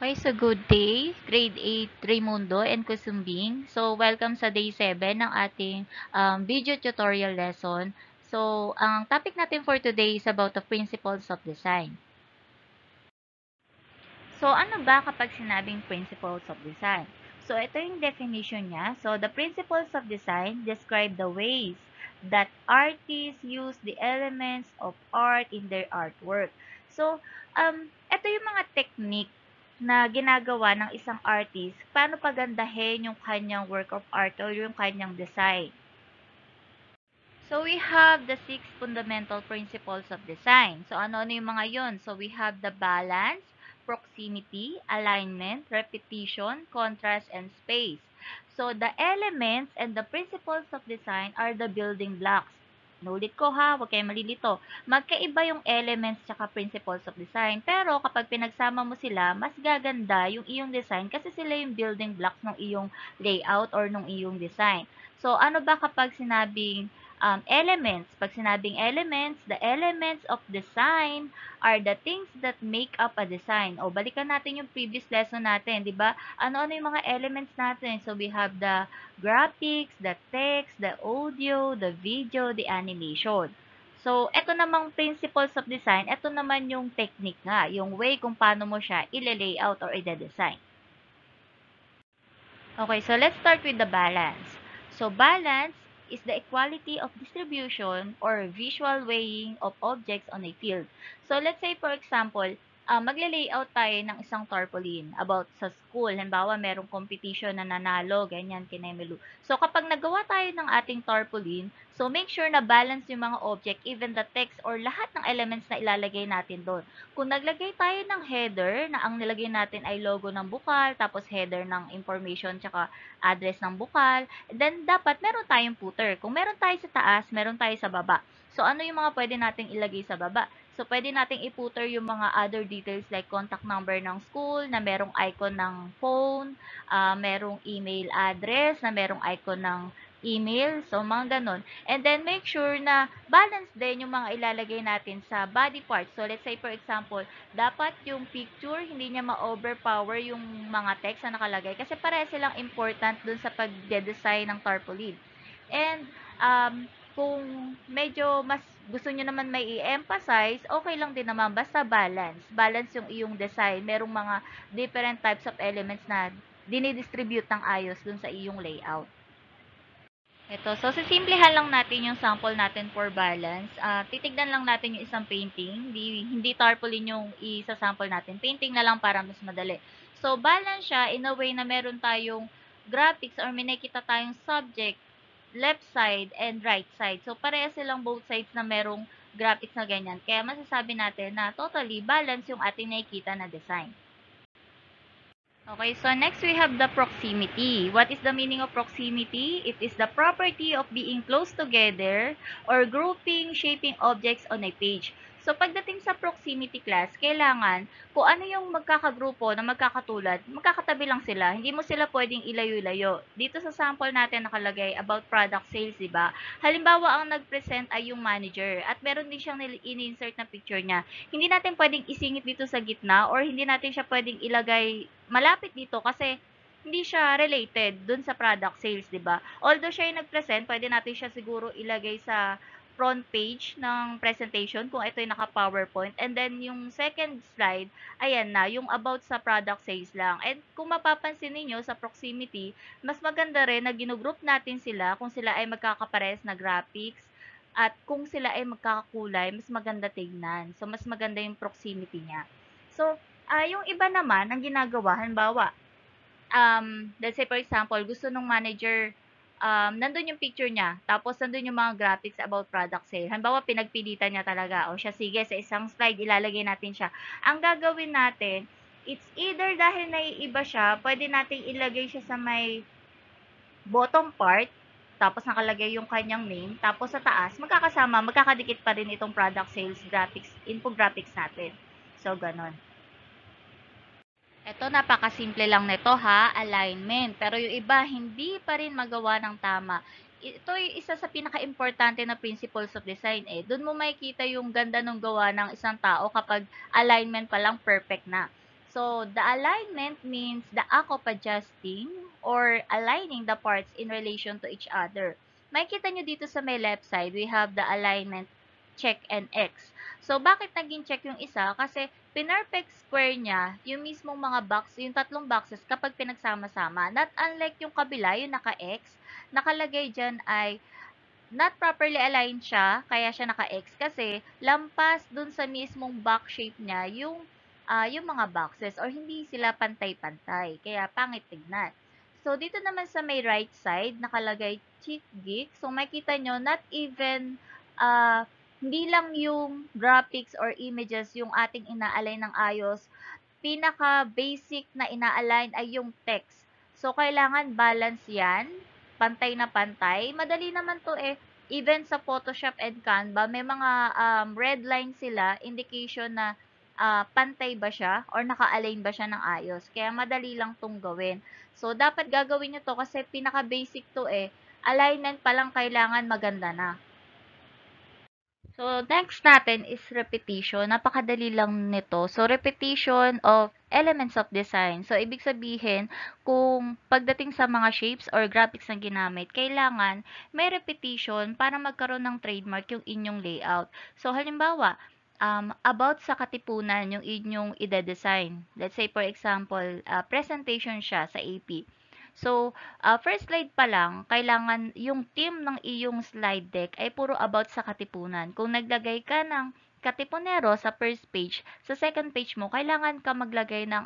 Okay, so good day, Grade 8 Raimundo and Kusumbing. So, welcome sa Day 7 ng ating video tutorial lesson. So, ang topic natin for today is about the principles of design. So, ano ba kapag sinabing principles of design? So, ito yung definition niya. So, the principles of design describe the ways that artists use the elements of art in their artwork. So, ito yung mga technique na ginagawa ng isang artist paano pagandahin yung kanyang work of art or yung kanyang design. So, we have the 6 fundamental principles of design. So, ano-ano yung mga yon? So, we have the balance, proximity, alignment, repetition, contrast, and space. So, the elements and the principles of design are the building blocks. Nulit ko ha, huwag kayong malilito. Magkaiba yung elements tsaka principles of design. Pero kapag pinagsama mo sila, mas gaganda yung iyong design kasi sila yung building blocks ng iyong layout or ng iyong design. So, ano ba kapag sinabing elements. Pag sinabing elements, the elements of design are the things that make up a design. O, balikan natin yung previous lesson natin, di ba? Ano-ano yung mga elements natin? So, we have the graphics, the text, the audio, the video, the animation. So, eto namang principles of design, eto naman yung technique nga, yung way kung paano mo siya ile-layout or i-design. Okay, so let's start with the balance. So balance is the equality of distribution or visual weighing of objects on a field. So let's say for example, magle-layout tayo ng isang tarpaulin about sa school. Halimbawa, merong competition na nanalo, ganyan, kinemelu. So kapag nagawa tayo ng ating tarpaulin, so make sure na balance yung mga object, even the text or lahat ng elements na ilalagay natin doon. Kung naglagay tayo ng header na ang nilagay natin ay logo ng bukal, tapos header ng information tsaka address ng bukal, then dapat meron tayong footer. Kung meron tayo sa taas, meron tayo sa baba. So, ano yung mga pwede nating ilagay sa baba? So, pwede nating i-footer yung mga other details like contact number ng school, na merong icon ng phone, merong email address, na merong icon ng email. So, mga ganun. And then, make sure na balance din yung mga ilalagay natin sa body parts. So, let's say, for example, dapat yung picture, hindi niya ma-overpower yung mga text na nakalagay kasi pareha silang important dun sa pag-design ng tarpaulin. And, kung medyo mas gusto nyo naman may i-emphasize, okay lang din naman, basta balance. Balance yung iyong design. Merong mga different types of elements na dinidistribute ng ayos dun sa iyong layout. Ito, so sisimplihan lang natin yung sample natin for balance. Titignan lang natin yung isang painting. Hindi tarpaulin yung isa-sample natin. Painting na lang para mas madali. So, balance siya in a way na meron tayong graphics or may nakita tayong subject, left side and right side. So, pareha silang both sides na merong graphics na ganyan. Kaya masasabi natin na totally balance yung ating nakikita na design. Okay, so next we have the proximity. What is the meaning of proximity? It is the property of being close together or grouping, shaping objects on a page. So, pagdating sa proximity class, kailangan kung ano yung magkakagrupo na magkakatulad, magkakatabi lang sila. Hindi mo sila pwedeng ilayo-layo. Dito sa sample natin nakalagay about product sales, di ba? Halimbawa, ang nag-present ay yung manager at meron din siyang in-insert na picture niya. Hindi natin pwedeng isingit dito sa gitna or hindi natin siya pwedeng ilagay malapit dito kasi hindi siya related dun sa product sales, 'di ba? Although siya yung nag-present, pwede natin siya siguro ilagay sa front page ng presentation kung ito yung naka-PowerPoint. And then, yung second slide, ayan na, yung about sa product sales lang. And kung mapapansin niyo sa proximity, mas maganda rin na ginugroup natin sila kung sila ay magkakapares na graphics at kung sila ay magkakakulay, mas maganda tignan. So, mas maganda yung proximity niya. So, yung iba naman, ang ginagawa, halimbawa, let's say for example, gusto nung manager, nandun yung picture niya, tapos nandun yung mga graphics about product sale. Halimbawa, pinagpilitan niya talaga, o siya, sige, sa isang slide, ilalagay natin siya. Ang gagawin natin, it's either dahil naiiba siya, pwede nating ilagay siya sa may bottom part, tapos nakalagay yung kanyang name, tapos sa taas, magkakasama, magkakadikit pa rin itong product sales graphics, infographics natin. So, ganon. Eto, napakasimple lang nito ha, alignment. Pero yung iba, hindi pa rin magawa ng tama. Ito ay isa sa pinaka-importante na principles of design eh. Doon mo makikita yung ganda ng gawa ng isang tao kapag alignment pa lang perfect na. So, the alignment means the act of adjusting or aligning the parts in relation to each other. Makikita nyo dito sa may left side, we have the alignment check and X. So, bakit naging check yung isa? Kasi, pinerfect square niya, yung mismong mga box, yung tatlong boxes kapag pinagsama-sama. Not unlike yung kabila, yung naka-X, nakalagay dyan ay not properly aligned siya, kaya siya naka-X kasi lampas dun sa mismong box shape niya yung mga boxes or hindi sila pantay-pantay. Kaya pangit tignan. So, dito naman sa may right side, nakalagay Chick Geek. So, makita nyo, not even, hindi lang yung graphics or images yung ating ina-align ng ayos. Pinaka-basic na ina-align ay yung text. So, kailangan balance yan. Pantay na pantay. Madali naman to eh. Even sa Photoshop and Canva, may mga red line sila, indication na pantay ba siya or naka-align ba siya ng ayos. Kaya madali lang tong gawin. So, dapat gagawin nyo to kasi pinaka-basic to eh. Alignment pa lang kailangan maganda na. So, next natin is repetition. Napakadali lang nito. So, repetition of elements of design. So, ibig sabihin, kung pagdating sa mga shapes or graphics na ginamit, kailangan may repetition para magkaroon ng trademark yung inyong layout. So, halimbawa, about sa katipunan yung inyong ide-design. Let's say, for example, presentation siya sa AP. So, first slide pa lang, kailangan yung theme ng iyong slide deck ay puro about sa katipunan. Kung naglagay ka ng katipunero sa first page, sa second page mo, kailangan ka maglagay ng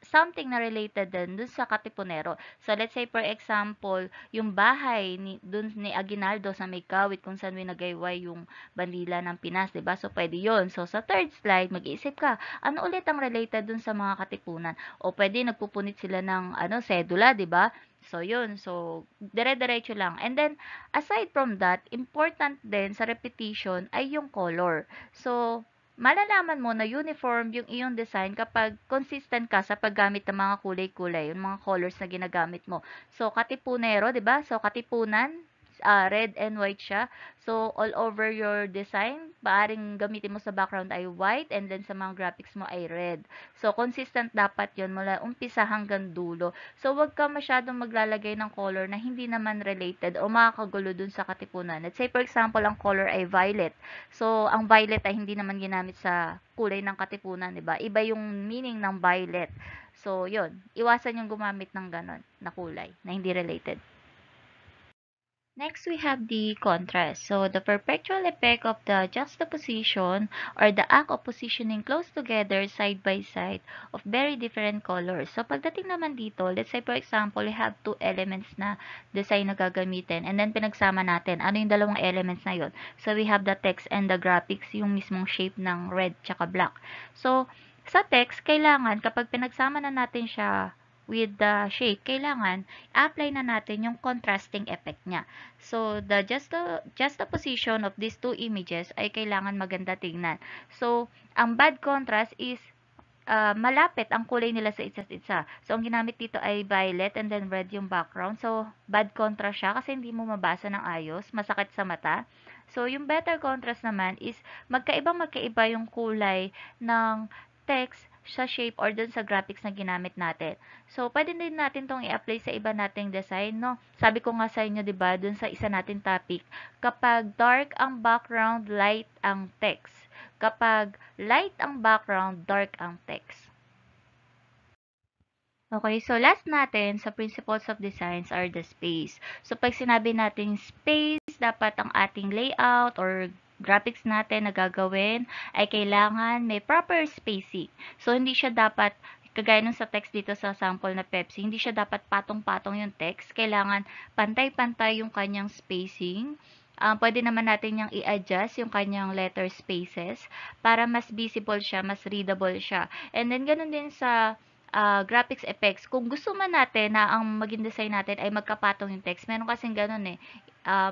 something na related din dun sa katipunero. So, let's say, for example, yung bahay dun ni Aguinaldo sa may kawit kung saan winagayway yung bandila ng Pinas, diba? So, pwede yon. So, sa third slide, mag-iisip ka, ano ulit ang related dun sa mga katipunan? O pwede nagpupunit sila ng sedula, diba? So, yun. So, dire-diretso lang. And then, aside from that, important din sa repetition ay yung color. So, malalaman mo na uniform yung iyong design kapag consistent ka sa paggamit ng mga kulay-kulay, yung mga colors na ginagamit mo. So, katipunero, 'di ba? So, katipunan, red and white siya. So, all over your design, maaring gamitin mo sa background ay white and then sa mga graphics mo ay red. So, consistent dapat yon mula umpisa hanggang dulo. So, wag ka masyadong maglalagay ng color na hindi naman related o makakagulo dun sa katipunan. Let's say, for example, ang color ay violet. So, ang violet ay hindi naman ginamit sa kulay ng katipunan, 'di ba? Iba yung meaning ng violet. So, 'yun. Iwasan yung gumamit ng ganon na kulay na hindi related. Next, we have the contrast. So, the perpetual effect of the juxtaposition or the act of positioning close together side by side of very different colors. So, pagdating naman dito, let's say for example, we have two elements na design na gagamitin and then pinagsama natin. Ano yung dalawang elements na yun? So, we have the text and the graphics, yung mismong shape ng red tsaka black. So, sa text, kailangan kapag pinagsama na natin siya with the shape, kailangan apply na natin yung contrasting effect niya. So, the juxtaposition of these two images ay kailangan maganda tingnan. So, ang bad contrast is malapit ang kulay nila sa isa't isa. So, ang ginamit dito ay violet and then red yung background. So, bad contrast siya kasi hindi mo mabasa ng ayos. Masakit sa mata. So, yung better contrast naman is magkaiba yung kulay ng text sa shape or dun sa graphics na ginamit natin. So, pwede din natin tong i-apply sa iba nating design, no? Sabi ko nga sa inyo, di ba, dun sa isa nating topic, kapag dark ang background, light ang text. Kapag light ang background, dark ang text. Okay, so last natin sa principles of designs are the space. So, pag sinabi natin space, dapat ang ating layout or graphics natin na gagawin ay kailangan may proper spacing. So, hindi siya dapat, kagaya nung sa text dito sa sample na Pepsi, hindi siya dapat patong-patong yung text. Kailangan pantay-pantay yung kanyang spacing. Pwede naman natin yung i-adjust yung kanyang letter spaces para mas visible siya, mas readable siya. And then, ganun din sa graphics effects. Kung gusto man natin na ang maging design natin ay magkapatong yung text, meron kasing ganun eh.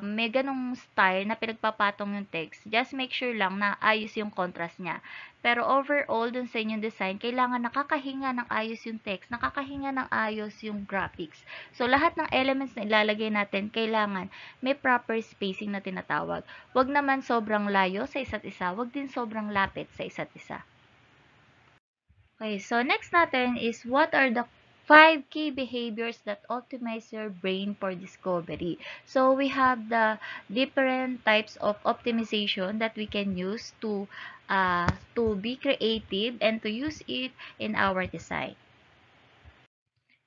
May ganung style na pinagpapatong yung text. Just make sure lang na ayos yung contrast niya. Pero overall, dun sa inyong design, kailangan nakakahinga ng ayos yung text, nakakahinga ng ayos yung graphics. So, lahat ng elements na ilalagay natin, kailangan may proper spacing na tinatawag. Wag naman sobrang layo sa isa't isa, wag din sobrang lapit sa isa't isa. Okay, so next natin is what are the 5 key behaviors that optimize your brain for discovery. So we have the different types of optimization that we can use to be creative and to use it in our design.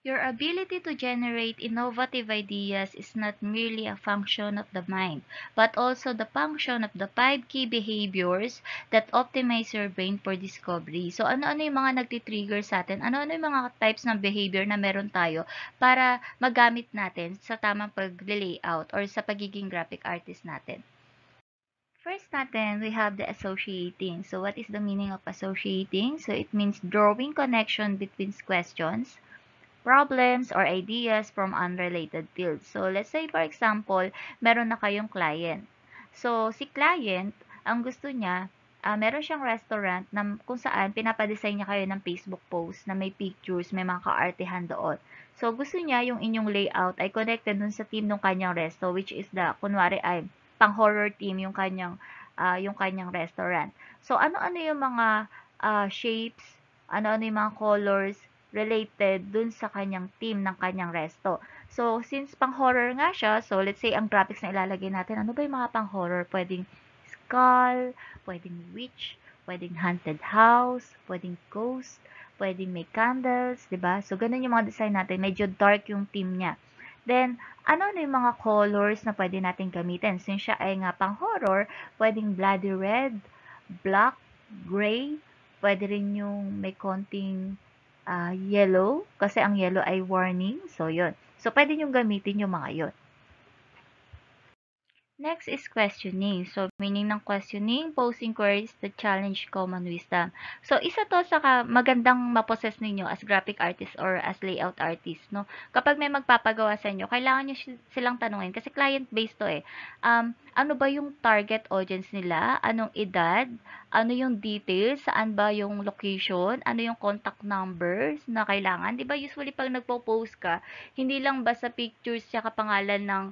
Your ability to generate innovative ideas is not merely a function of the mind, but also the function of the 5 key behaviors that optimize your brain for discovery. So, ano-ano yung mga nagtitrigger sa atin? Ano-ano yung mga types ng behavior na meron tayo para magamit natin sa tamang pag-layout or sa pagiging graphic artist natin? First natin, we have the associating. So, what is the meaning of associating? So, it means drawing connection between questions, problems, or ideas from unrelated fields. So, let's say for example, meron na kayong client. So, si client, ang gusto niya, meron siyang restaurant na kung saan pinapadesign niya kayo ng Facebook post na may pictures, may mga kaartehan doon. So, gusto niya yung inyong layout ay connected dun sa team ng kanyang resto, which is kunwari ay, pang-horror team yung kanyang restaurant. So, ano-ano yung mga shapes, ano-ano yung mga colors, related dun sa kanyang team ng kanyang resto. So, since pang-horror nga siya, so let's say ang graphics na ilalagay natin, ano ba yung mga pang-horror? Pwedeng skull, pwedeng witch, pwedeng haunted house, pwedeng ghost, pwedeng may candles, 'di ba? So, ganun yung mga design natin. Medyo dark yung team niya. Then, ano na yung mga colors na pwede natin gamitin? Since siya ay nga pang-horror, pwedeng bloody red, black, gray, pwede rin yung may konting yellow, kasi ang yellow ay warning. So, yun. So, pwede nyo gamitin yung mga yun. Next is questioning. So, meaning ng questioning, posing queries that challenge common wisdom. So, isa to sa magandang maposes ninyo as graphic artist or as layout artist, no? Kapag may magpapagawa sa inyo, kailangan nyo silang tanungin kasi client-based to eh. Ano ba yung target audience nila? Anong edad? Ano yung details? Saan ba yung location? Ano yung contact numbers na kailangan? Di ba usually pag nagpo-post ka, hindi lang basta pictures siya kapangalan ng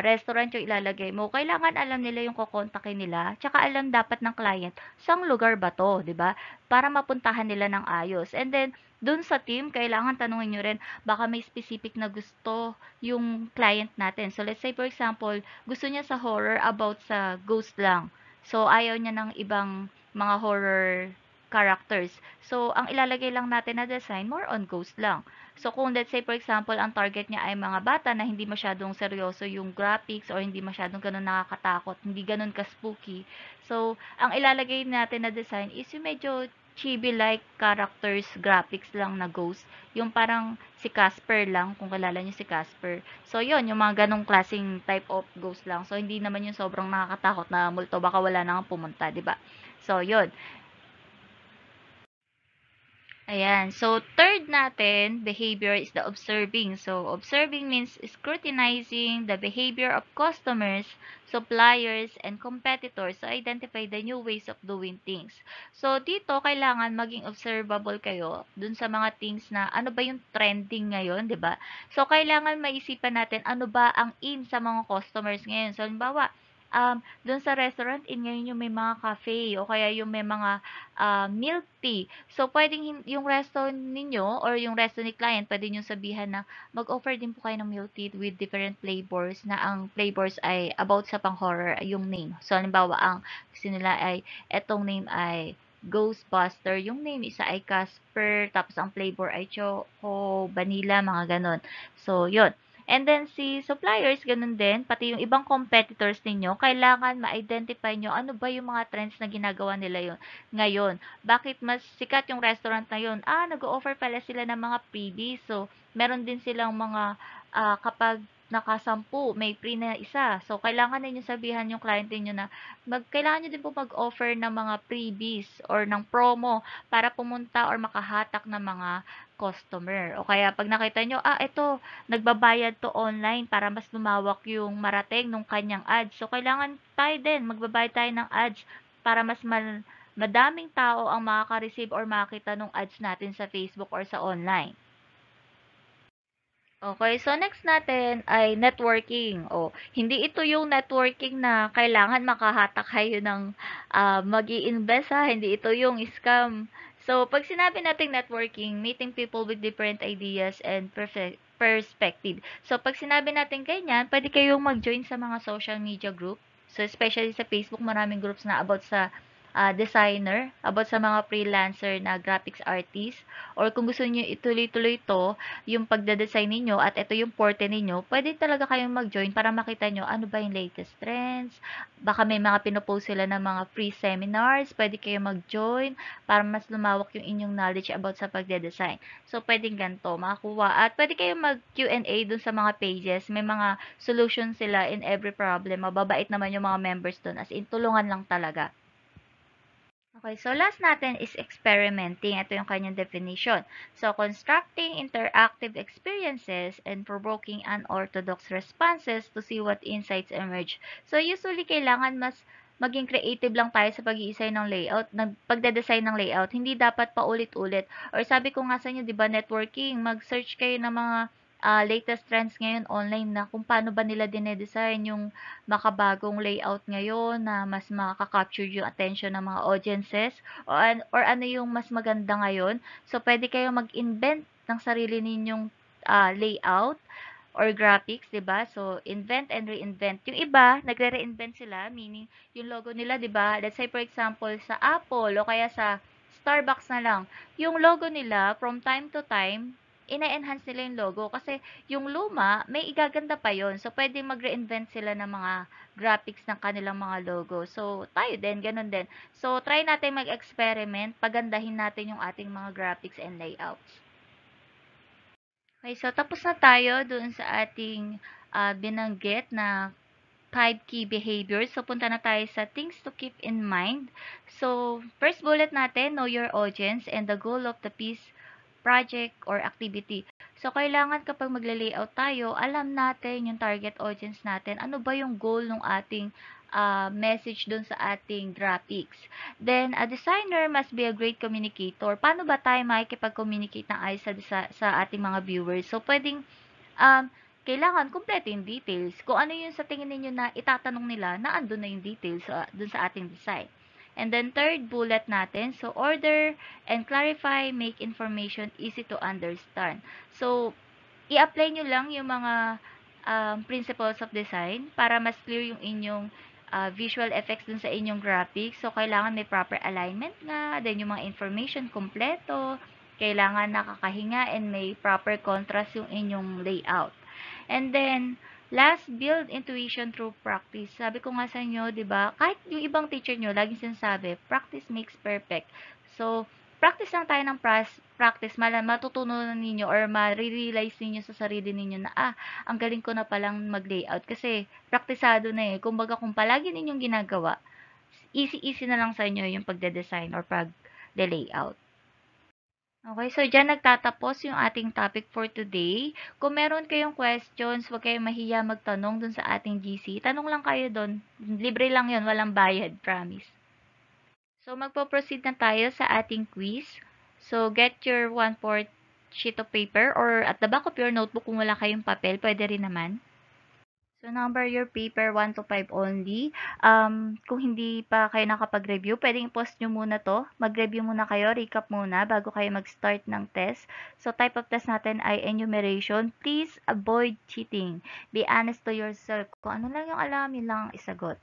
restaurant yung ilalagay mo, kailangan alam nila yung kokontakin nila, tsaka alam dapat ng client, saang lugar ba to, 'di ba? Para mapuntahan nila ng ayos. And then, dun sa team, kailangan tanungin nyo rin, baka may specific na gusto yung client natin. So, let's say, for example, gusto niya sa horror about sa ghost lang. So, ayaw niya ng ibang mga horror characters. So, ang ilalagay lang natin na design, more on ghost lang. So, kung let's say, for example, ang target niya ay mga bata na hindi masyadong seryoso yung graphics or hindi masyadong ganun nakakatakot, hindi ganun ka-spooky. So, ang ilalagay natin na design is yung medyo chibi-like characters, graphics lang na ghost. Yung parang si Casper lang, kung kilala niyo si Casper. So, yun, yung mga ganong klaseng type of ghost lang. So, hindi naman yung sobrang nakakatakot na multo, baka wala na nga pumunta, di ba? So, yun. Ayan. So, third natin, behavior is the observing. So, observing means scrutinizing the behavior of customers, suppliers, and competitors to identify the new ways of doing things. So, dito, kailangan maging observable kayo dun sa mga things na ano ba yung trending ngayon, di ba? So, kailangan maisipan natin ano ba ang in sa mga customers ngayon. So, halimbawa, dun sa restaurant, in ngayon yung may mga cafe o kaya yung may mga milk tea. So, pwedeng yung resto ninyo or yung resto ni client, pwede nyo sabihan na mag-offer din po kayo ng milk tea with different flavors na ang flavors ay about sa pang-horror yung name. So, halimbawa, ang gusto nila ay, etong name ay Ghostbuster. Yung name isa ay Casper, tapos ang flavor ay choco, vanilla, mga ganon. So, yun. And then, si suppliers, ganun din, pati yung ibang competitors ninyo, kailangan ma-identify nyo ano ba yung mga trends na ginagawa nila yun ngayon. Bakit mas sikat yung restaurant na yun? Nag-o-offer pala sila ng mga freebies. So, meron din silang mga, kapag nakasampu, may free na isa. So, kailangan ninyo sabihan yung client niyo na kailangan nyo din po mag-offer ng mga freebies or ng promo para pumunta or makahatak ng mga customer. O kaya pag nakita nyo, ito, nagbabayad to online para mas lumawak yung marating nung kanyang ads. So, kailangan tayo din, magbabayad tayo ng ads para mas madaming tao ang makaka-receive or makakita ng ads natin sa Facebook or sa online. Okay, so next natin ay networking. Hindi ito yung networking na kailangan makahatak kayo ng mag-i-invest ha. Hindi ito yung So, pag sinabi nating networking, meeting people with different ideas and perspective. So, pag sinabi natin ganyan, pwede kayong mag-join sa mga social media group. So, especially sa Facebook, maraming groups na about sa designer, about sa mga freelancer na graphics artist. Or kung gusto niyo ituloy-tuloy ito, yung pagde-design ninyo at ito yung forte ninyo, pwede talaga kayong mag-join para makita nyo ano ba yung latest trends. Baka may mga pinopost sila ng mga free seminars, pwede kayong mag-join para mas lumawak yung inyong knowledge about sa pagde-design. So, pwedeng ganito, makakuha. At pwede kayong mag-Q&A dun sa mga pages. May mga solution sila in every problem. Mababait naman yung mga members dun. As in, tulungan lang talaga. Okay, so last natin is experimenting. Ito yung kanyang definition. So, constructing interactive experiences and provoking unorthodox responses to see what insights emerge. So, usually, kailangan mas maging creative lang tayo sa pag-iisay ng layout, pagde-design ng layout. Hindi dapat paulit-ulit. Or sabi ko nga sa inyo, di ba, networking, mag-search kayo ng mga latest trends ngayon online na kung paano ba nila dinedesign yung makabagong layout ngayon na mas makaka-capture yung attention ng mga audiences or ano yung mas maganda ngayon. So, pwede kayo mag-invent ng sarili ninyong layout or graphics, 'di ba? So, invent and reinvent. Yung iba, nagre-reinvent sila, meaning yung logo nila, 'di ba? Let's say for example sa Apple o kaya sa Starbucks na lang, yung logo nila from time to time ina-enhance nila yung logo kasi yung luma, may igaganda pa yon. So, pwedeng mag-reinvent sila ng mga graphics ng kanilang mga logo. So, tayo din, ganun din. So, try natin mag-experiment, pagandahin natin yung ating mga graphics and layouts. Okay, so tapos na tayo dun sa ating binanggit na 5 key behaviors. So, punta na tayo sa things to keep in mind. So, first bullet natin, know your audience and the goal of the piece, project, or activity. So, kailangan kapag magle-layout tayo, alam natin yung target audience natin. Ano ba yung goal ng ating message dun sa ating graphics. Then, a designer must be a great communicator. Paano ba tayo makikipag-communicate ng ayos sa ating mga viewers? So, pwedeng kailangan kumpleto yung details. Kung ano yung sa tingin ninyo na itatanong nila, na andun na yung details dun sa ating design. And then, third bullet natin, so order and clarify, make information easy to understand. So, i-apply nyo lang yung mga principles of design para mas clear yung inyong visual effects dun sa inyong graphics. So, kailangan may proper alignment nga, then yung mga information kompleto, kailangan nakakahinga and may proper contrast yung inyong layout. And then, last, build intuition through practice. Sabi ko nga sa inyo, di ba, kahit yung ibang teacher nyo, laging sinasabi, practice makes perfect. So, practice lang tayo ng practice, matutunan ninyo or ma-realize ninyo sa sarili ninyo na, ang galing ko na palang mag-layout. Kasi, praktisado na eh. Kumbaga, kung palagi ninyong ginagawa, easy-easy na lang sa inyo yung pagde-design or pag-layout. Okay, so diyan nagtatapos yung ating topic for today. Kung meron kayong questions, huwag kayong mahiya magtanong dun sa ating GC. Tanong lang kayo dun. Libre lang yun, walang bayad, promise. So, magpo-proceed na tayo sa ating quiz. So, get your 1/4 sheet of paper or at the back of your notebook kung wala kayong papel, pwede rin naman. So, number your paper 1 to 5 only. Kung hindi pa kayo nakapag-review, pwedeng post nyo muna to. Mag-review muna kayo, recap muna bago kayo mag-start ng test. So, type of test natin ay enumeration. Please avoid cheating. Be honest to yourself. Kung ano lang yung alam, yun lang ang isagot.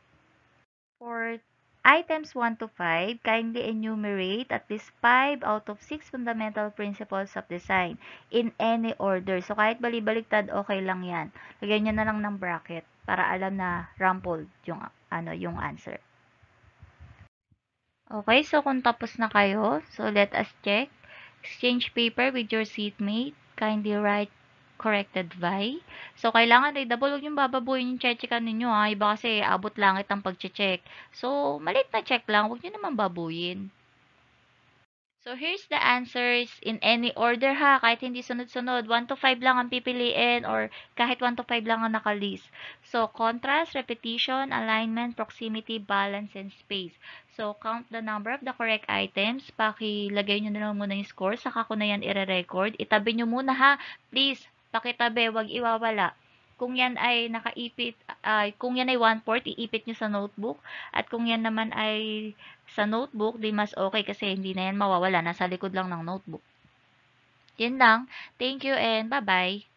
For items 1 to 5, kindly enumerate at least 5 out of 6 fundamental principles of design in any order. So, kahit bali-baliktad, okay lang yan. Lagyan nyo na lang ng bracket para alam na rumpled yung answer. Okay, so kung tapos na kayo, so let us check. Exchange paper with your seatmate. Kindly write corrected by. So, kailangan readable. Huwag yung bababuhin yung check-checkan ninyo ha. Iba kasi abot langit ang pag-check. So, maliit na check lang. Huwag nyo naman babuyin. So, here's the answers in any order ha. Kahit hindi sunod-sunod. 1 to 5 lang ang pipiliin or kahit 1 to 5 lang ang nakalist. So, contrast, repetition, alignment, proximity, balance, and space. So, count the number of the correct items. Pakilagay nyo na lang muna yung score. Saka ko na yan ire-record. Itabi nyo muna ha. Please, pakitabi. Huwag iwawala. kung yan ay nakaipit, kung yan ay 1/4, iipit nyo sa notebook. At kung yan naman ay sa notebook, di mas okay kasi hindi na yan mawawala. Nasa likod lang ng notebook. Yun lang. Thank you and bye-bye.